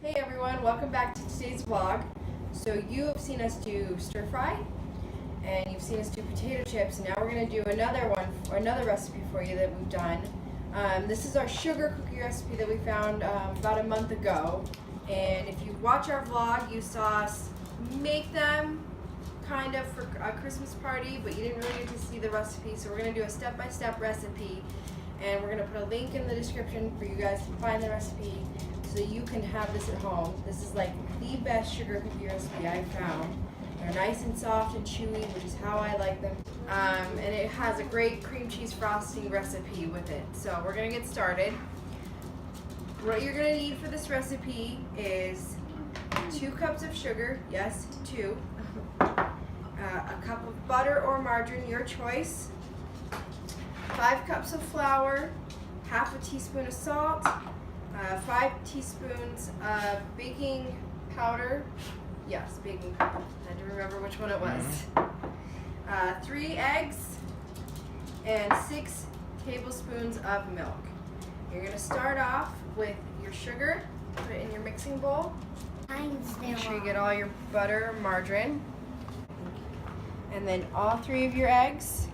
Hey everyone, welcome back to today's vlog. So you have seen us do stir fry and you've seen us do potato chips, and now we're going to do another recipe for you that we've done. This is our sugar cookie recipe that we found about a month ago, and if you watch our vlog you saw us make them kind of for a Christmas party, but you didn't really get to see the recipe, so we're going to do a step-by-step recipe, and we're going to put a link in the description for you guys to find the recipe so you can have this at home. This is like the best sugar cookie recipe I've found. They're nice and soft and chewy, which is how I like them. And it has a great cream cheese frosting recipe with it. So we're going to get started. What you're going to need for this recipe is 2 cups of sugar, yes, 2. A cup of butter or margarine, your choice. 5 cups of flour, half a teaspoon of salt, 5 teaspoons of baking powder. Yes, baking powder. I had to remember which one it was. 3 eggs and 6 tablespoons of milk. You're going to start off with your sugar. Put it in your mixing bowl. Make sure you get all your butter or margarine. And then all 3 of your eggs.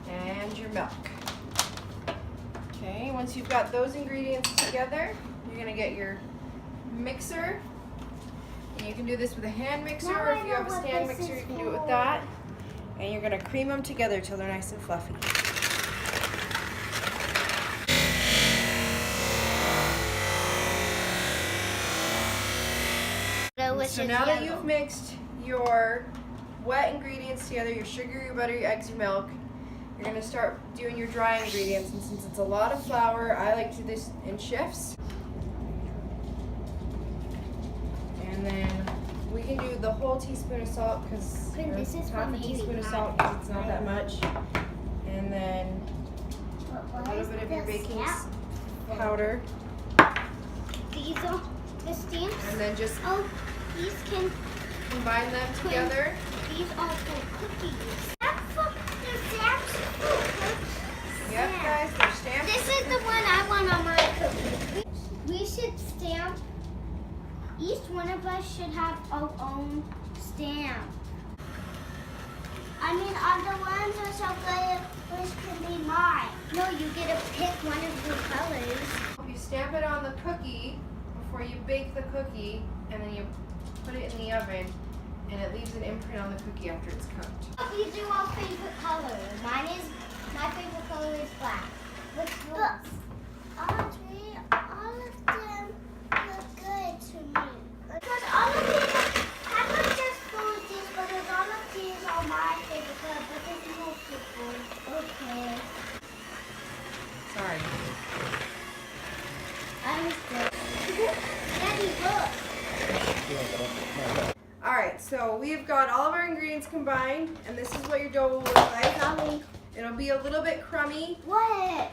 And your milk. Okay, once you've got those ingredients together, you're going to get your mixer. And you can do this with a hand mixer, or if you have a stand mixer, you can do it with that. And you're going to cream them together till they're nice and fluffy. So now that you've mixed your wet ingredients together, your sugar, your butter, your eggs, your milk, you're going to start doing your dry ingredients. And since it's a lot of flour, I like to do this in shifts. And then we can do the whole teaspoon of salt, because half a teaspoon of salt, because it's not that much. And then a little bit of your baking powder. These are the stamps. And then just these can combine them together. These are for cookies. The stamps for cookies. Yep, guys, they're stamped. This is the one I want on my cookie. We should stamp. Each one of us should have our own stamp. I mean, other ones are so good, which could be mine. No, you get to pick one of the colors. You stamp it on the cookie before you bake the cookie, and then you put it in the oven, and it leaves an imprint on the cookie after it's cooked. We do our favorite color. My favorite color is black. What's yours? Audrey, all of them look good to me. Because all of these, I could just go with these, because all of these are my favorite color, but this is most people. Okay. Sorry. I was good. Daddy, look. Alright, so we've got all of our ingredients combined, and this is what your dough will look like. It'll be a little bit crummy. What?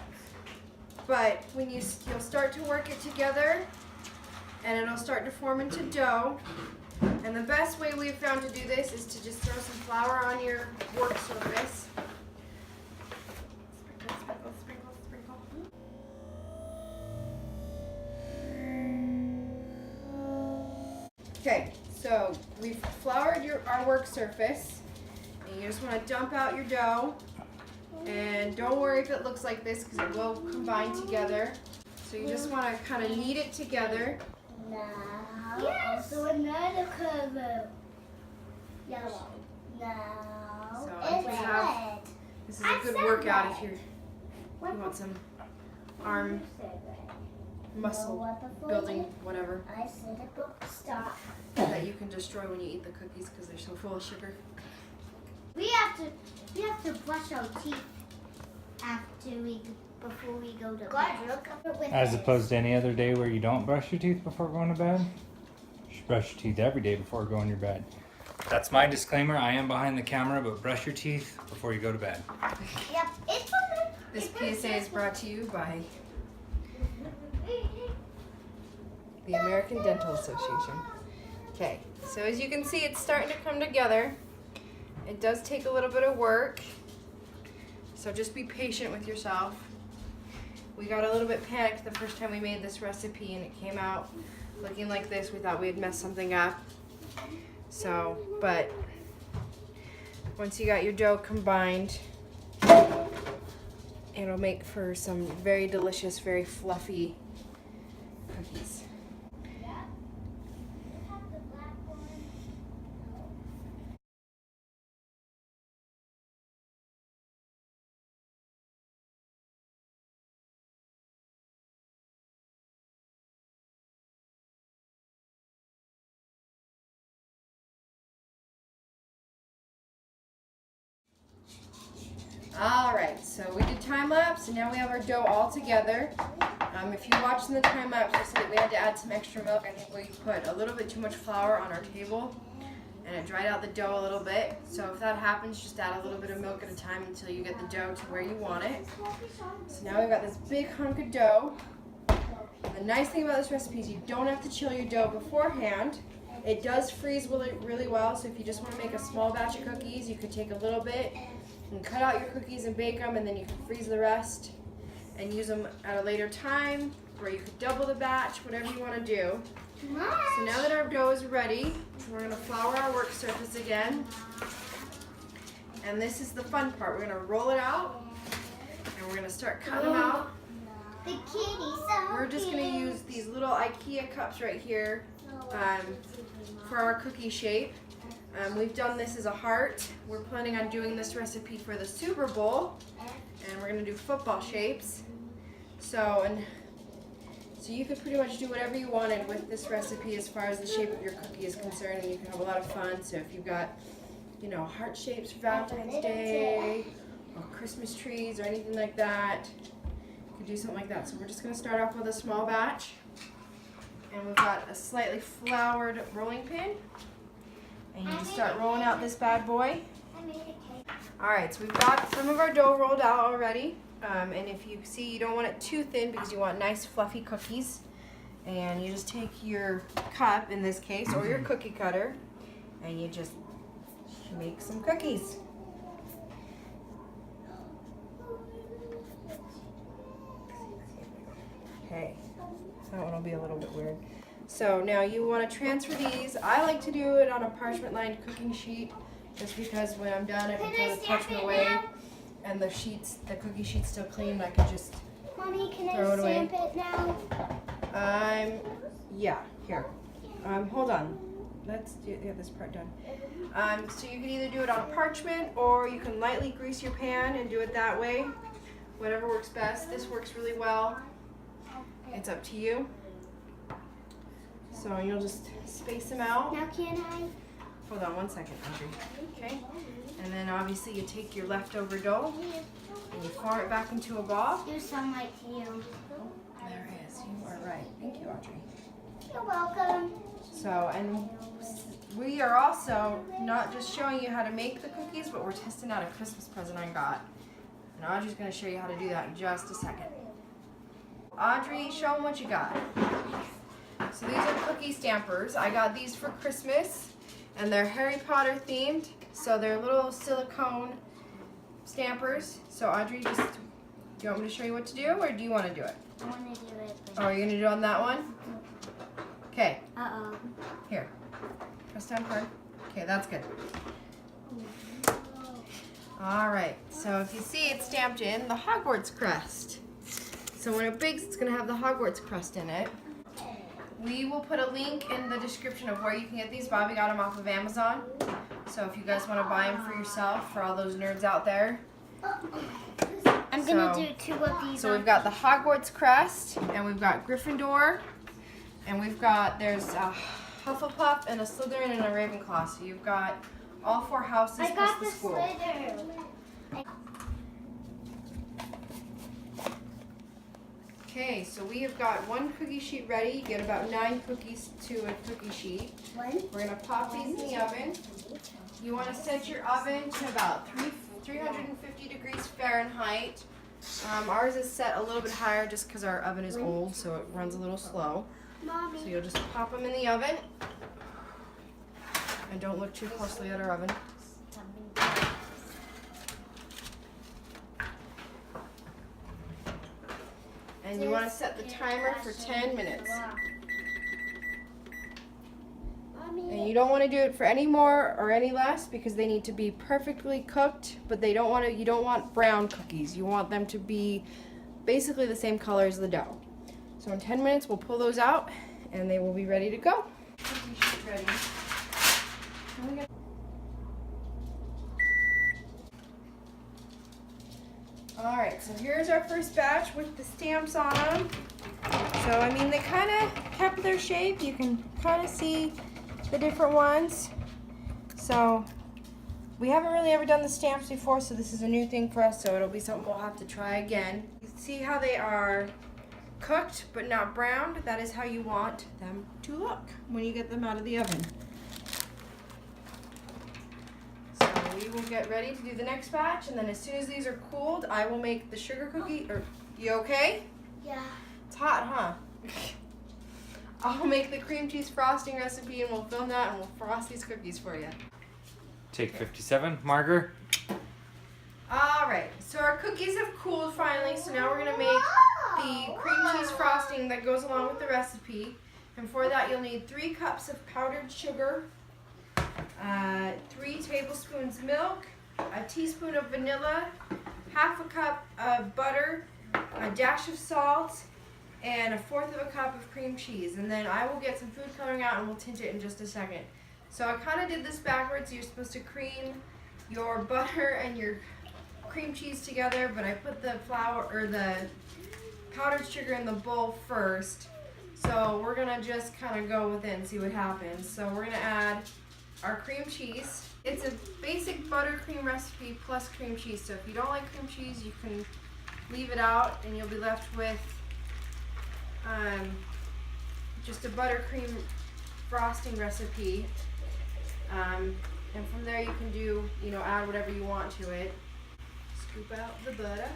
But when you'll start to work it together, and it'll start to form into dough. And the best way we've found to do this is to just throw some flour on your work surface. Sprinkle, sprinkle, sprinkle, sprinkle. Okay, so we've floured our work surface, and you just want to dump out your dough. And don't worry if it looks like this, because it will combine together. So you just want to kind of knead it together. Now, yes. Also another color. Yellow. Now, So it's red. This is a good workout if you want some arm muscle building, whatever, I said it. Stop. that you can destroy when you eat the cookies because they're so full of sugar. We have to brush our teeth before we go to bed. As opposed to any other day where you don't brush your teeth before going to bed. You should brush your teeth every day before going to bed. That's my disclaimer. I am behind the camera, but brush your teeth before you go to bed. Yep, it's This PSA is brought to you by the American Dental Association. Okay, so as you can see, it's starting to come together. It does take a little bit of work, so just be patient with yourself. We got a little bit panicked the first time we made this recipe and it came out looking like this. We thought we had messed something up. So, but once you got your dough combined, it'll make for some very delicious, very fluffy cookies. All right, so we did time lapse, and now we have our dough all together. If you watched in the time lapse, you'll see that we had to add some extra milk. I think we put a little bit too much flour on our table, and it dried out the dough a little bit. So if that happens, just add a little bit of milk at a time until you get the dough to where you want it. So now we've got this big hunk of dough. The nice thing about this recipe is you don't have to chill your dough beforehand. It does freeze really well, so if you just want to make a small batch of cookies, you could take a little bit and cut out your cookies and bake them, and then you can freeze the rest and use them at a later time, or you could double the batch, whatever you want to do. So now that our dough is ready, we're going to flour our work surface again. And this is the fun part. We're going to roll it out, and we're going to start cutting them out. The kitty's so We're just going to use these little IKEA cups right here for our cookie shape. We've done this as a heart. We're planning on doing this recipe for the Super Bowl, and we're going to do football shapes. So you could pretty much do whatever you wanted with this recipe as far as the shape of your cookie is concerned, and you can have a lot of fun. So if you've got, heart shapes for Valentine's Day or Christmas trees or anything like that, you could do something like that. So we're just going to start off with a small batch, and we've got a slightly floured rolling pin. And you just start rolling out this bad boy. Alright, so we've got some of our dough rolled out already. And if you see, you don't want it too thin because you want nice fluffy cookies. And you just take your cup, in this case, or your cookie cutter, and you just make some cookies. Okay, that one will be a little bit weird. So now you want to transfer these. I like to do it on a parchment-lined cooking sheet, just because when I'm done, I can throw the parchment away, and the cookie sheet's still clean. And I can just Mommy, can throw I it away. stamp it now? Yeah, here. Hold on. Let's get this part done. So you can either do it on parchment, or you can lightly grease your pan and do it that way. Whatever works best. This works really well. It's up to you. So you'll just space them out. Now can I? Hold on 1 second, Audrey. Okay. And then obviously you take your leftover dough and you form it back into a ball. Do some like you. There it is. You are right. Thank you, Audrey. You're welcome. So, and we are also not just showing you how to make the cookies, but we're testing out a Christmas present I got. And Audrey's going to show you how to do that in just a second. Audrey, show them what you got. So these are cookie stampers. I got these for Christmas, and they're Harry Potter themed. So they're little silicone stampers. So Audrey, do you want me to show you what to do, or do you want to do it? I want to do it. Oh, you're going to do it on that one? Okay. Uh-oh. Here. Press down hard. Okay, that's good. All right. So if you see, it's stamped in the Hogwarts crest. So when it bakes, it's going to have the Hogwarts crest in it. We will put a link in the description of where you can get these. Bobby got them off of Amazon. So if you guys want to buy them for yourself, for all those nerds out there. I'm going to do 2 of these. So we've got the Hogwarts crest, and we've got Gryffindor, and there's a Hufflepuff and a Slytherin and a Ravenclaw. So you've got all 4 houses I plus got the the school. Slytherin. Okay, so we have got 1 cookie sheet ready. You get about 9 cookies to a cookie sheet. We're going to pop these in the oven. You want to set your oven to about 350 degrees Fahrenheit. Ours is set a little bit higher just because our oven is old, so it runs a little slow. So you'll just pop them in the oven. And don't look too closely at our oven. And you want to set the timer for 10 minutes. And you don't want to do it for any more or any less because they need to be perfectly cooked, but you don't want brown cookies. You want them to be basically the same color as the dough. So in 10 minutes we'll pull those out and they will be ready to go. Ready. Alright, so here's our first batch with the stamps on them. So I mean they kind of kept their shape. You can kind of see the different ones. So we haven't really ever done the stamps before, so this is a new thing for us, so it'll be something we'll have to try again. You see how they are cooked but not browned? That is how you want them to look when you get them out of the oven. So we will get ready to do the next batch, and then as soon as these are cooled, I will make the sugar cookie. You okay? Yeah. It's hot, huh? I'll make the cream cheese frosting recipe and we'll film that and we'll frost these cookies for you. Take 57, Margaret. Alright, so our cookies have cooled finally, so now we're going to make the cream cheese frosting that goes along with the recipe. And for that you'll need 3 cups of powdered sugar, 3 tablespoons milk, a teaspoon of vanilla, half a cup of butter, a dash of salt, and 1/4 of a cup of cream cheese. And then I will get some food coloring out and we'll tint it in just a second. So I kind of did this backwards. You're supposed to cream your butter and your cream cheese together, but I put the flour or the powdered sugar in the bowl first. So we're gonna just kind of go with it and see what happens. So we're gonna add our cream cheese. It's a basic buttercream recipe plus cream cheese. So if you don't like cream cheese, you can leave it out and you'll be left with just a buttercream frosting recipe. And from there you can do, add whatever you want to it. Scoop out the butter.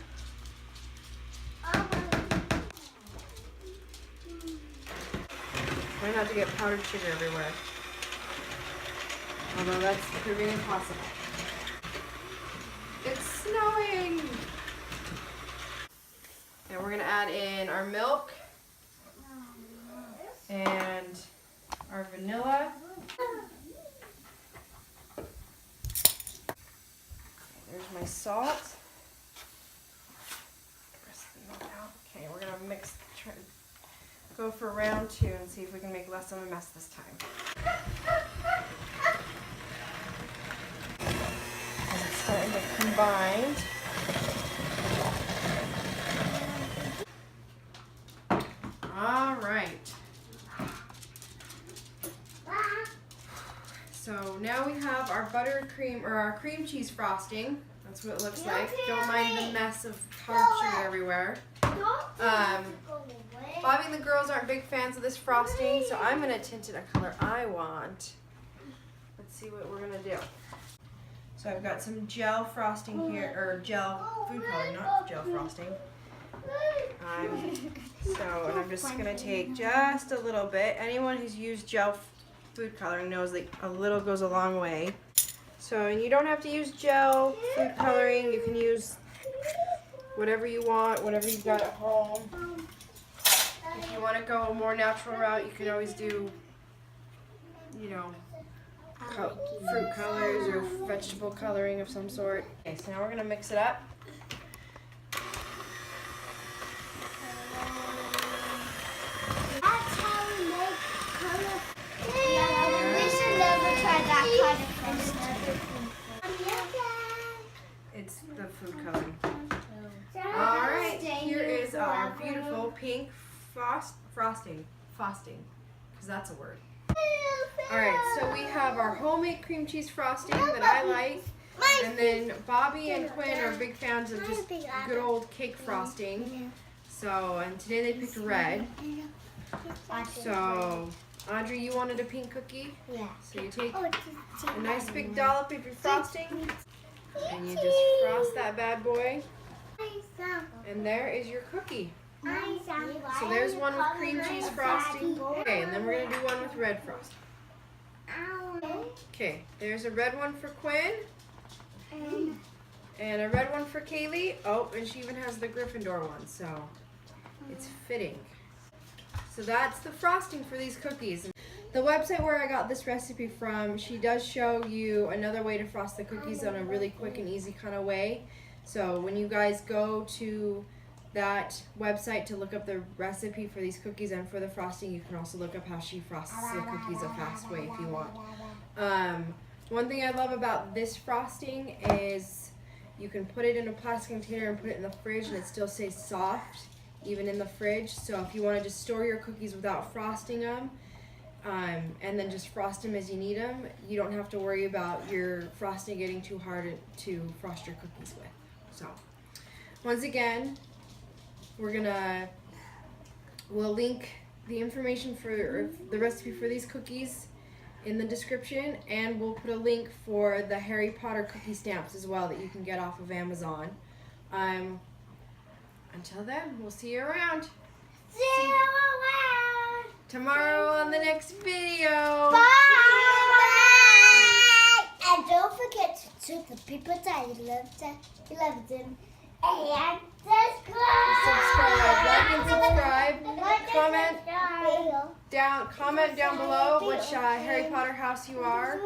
Try not to get powdered sugar everywhere. Although that's proving impossible. It's snowing! And we're gonna add in our milk and our vanilla. There's my salt. Okay, we're gonna try to go for round 2 and see if we can make less of a mess this time. And it's starting to combine. All right. So now we have our buttercream or our cream cheese frosting. That's what it looks like. Don't mind the mess of powdered sugar everywhere. Bobby and the girls aren't big fans of this frosting, so I'm gonna tint it a color I want. Let's see what we're gonna do. So I've got some gel frosting here, or gel food coloring, not gel frosting. And I'm just gonna take just a little bit. Anyone who's used gel food coloring knows that a little goes a long way. So, and you don't have to use gel food coloring. You can use whatever you want, whatever you've got at home. If you want to go a more natural route, you can always do, fruit colors or vegetable coloring of some sort. Okay, so now we're gonna mix it up. That's how we make color. We should never try that kind of It's the food coloring. Alright, here is our beautiful pink frosting, because that's a word. Alright, so we have our homemade cream cheese frosting that I like, and then Bobby and Quinn are big fans of just good old cake frosting. So, and today they picked red. So, Audrey, you wanted a pink cookie? Yeah. So you take a nice big dollop of your frosting, and you just frost that bad boy, and there is your cookie. So there's one with cream cheese frosting. Okay, and then we're going to do one with red frosting. Okay, there's a red one for Quinn, and a red one for Kaylee. Oh, and she even has the Gryffindor one, so It's fitting. So that's the frosting for these cookies. The website where I got this recipe from, she does show you another way to frost the cookies on a really quick and easy kind of way. So when you guys go to that website to look up the recipe for these cookies and for the frosting, you can also look up how she frosts the cookies a fast way if you want. One thing I love about this frosting is you can put it in a plastic container and put it in the fridge and it still stays soft even in the fridge. So if you want to just store your cookies without frosting them and then just frost them as you need them, you don't have to worry about your frosting getting too hard to frost your cookies with. So once again, we'll link the information for the recipe for these cookies in the description, and we'll put a link for the Harry Potter cookie stamps as well that you can get off of Amazon. Until then, we'll see you around. See you around. Tomorrow on the next video. Bye. And don't forget to tell the people that you love them. And Subscribe, like and subscribe. Comment down below which Harry Potter house you are.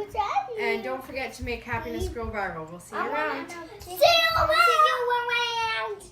And don't forget to make happiness grow viral. We'll see you around. See you around.